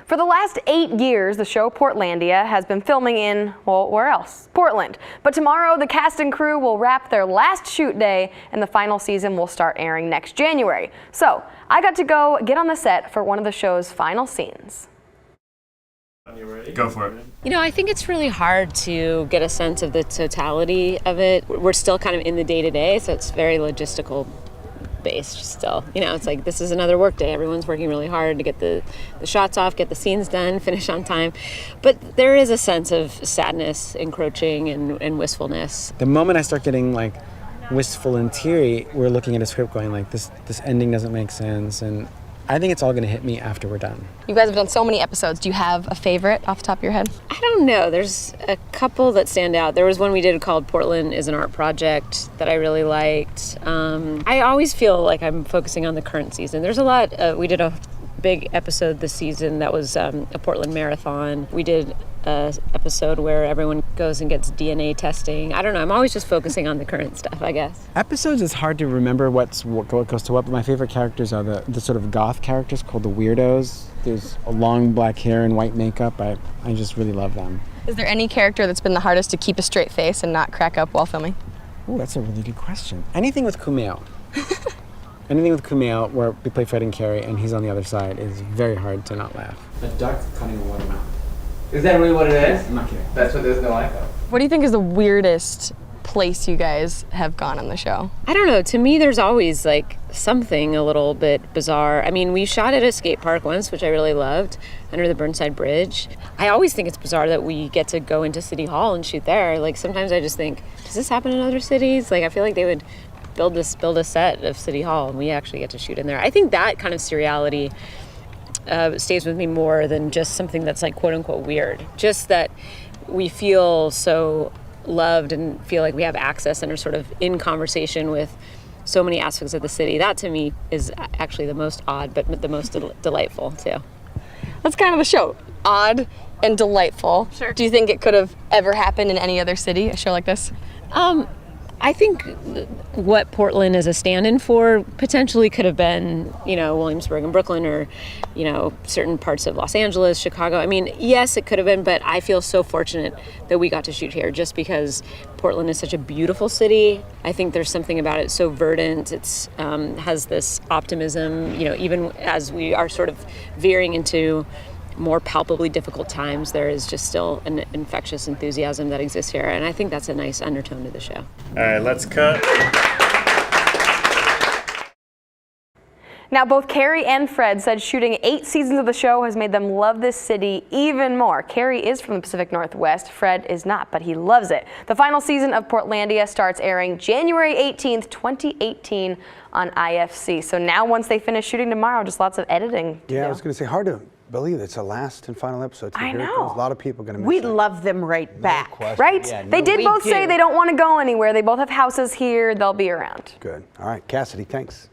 For the last 8 years, the show Portlandia has been filming in, well, where else? Portland. But tomorrow, the cast and crew will wrap their last shoot day, and the final season will start airing next January. So, I got to go get on the set for one of the show's final scenes. Go for it. You know, I think it's really hard to get a sense of the totality of it. We're still kind of in the day-to-day, so it's very logistical based still. You know, it's like this is another work day. Everyone's working really hard to get the shots off, get the scenes done, finish on time. But there is a sense of sadness encroaching and wistfulness. The moment I start getting like wistful and teary, we're looking at a script going like this ending doesn't make sense, and I think it's all going to hit me after we're done. You guys have done so many episodes. Do you have a favorite off the top of your head? I don't know. There's a couple that stand out. There was one we did called Portland is an Art Project that I really liked. I always feel like I'm focusing on the current season. There's a lot. We did a big episode this season that was a Portland marathon. We did an episode where everyone goes and gets DNA testing. I don't know. I'm always just focusing on the current stuff, I guess. Episodes is hard to remember what goes to what, but my favorite characters are the sort of goth characters called the weirdos. There's a long black hair and white makeup. I just really love them. Is there any character that's been the hardest to keep a straight face and not crack up while filming? Oh, that's a really good question. Anything with Kumail. Anything with Kumail where we play Fred and Carrie and he's on the other side is very hard to not laugh. A duck cutting a watermelon. Is that really what it is? I'm not kidding. That's what there's no echo. What do you think is the weirdest place you guys have gone on the show? I don't know. To me, there's always like something a little bit bizarre. I mean, we shot at a skate park once, which I really loved, under the Burnside Bridge. I always think it's bizarre that we get to go into City Hall and shoot there. Like sometimes I just think, does this happen in other cities? Like I feel like they would build a set of City Hall and we actually get to shoot in there. I think that kind of surreality stays with me more than just something that's like quote unquote weird. Just that we feel so loved and feel like we have access and are sort of in conversation with so many aspects of the city. That to me is actually the most odd, but the most delightful too. That's kind of the show. Odd and delightful. Sure. Do you think it could have ever happened in any other city, a show like this? I think what Portland is a stand-in for potentially could have been, you know, Williamsburg and Brooklyn or, you know, certain parts of Los Angeles, Chicago. I mean, yes, it could have been, but I feel so fortunate that we got to shoot here just because Portland is such a beautiful city. I think there's something about it so verdant. It's has this optimism, you know, even as we are sort of veering into more palpably difficult times, there is just still an infectious enthusiasm that exists here, and I think that's a nice undertone to the show. All right, let's cut. Now, both Carrie and Fred said shooting 8 seasons of the show has made them love this city even more. Carrie is from the Pacific Northwest. Fred is not, but he loves it. The final season of Portlandia starts airing January 18th, 2018 on IFC. So now once they finish shooting tomorrow, just lots of editing to do. I was going to say, hard to believe it's the last and final episode. I know. A lot of people are going to miss We'd it. love them right back. Right? Yeah, they did both say they don't want to go anywhere. They both have houses here. They'll be around. Good. All right, Cassidy, thanks.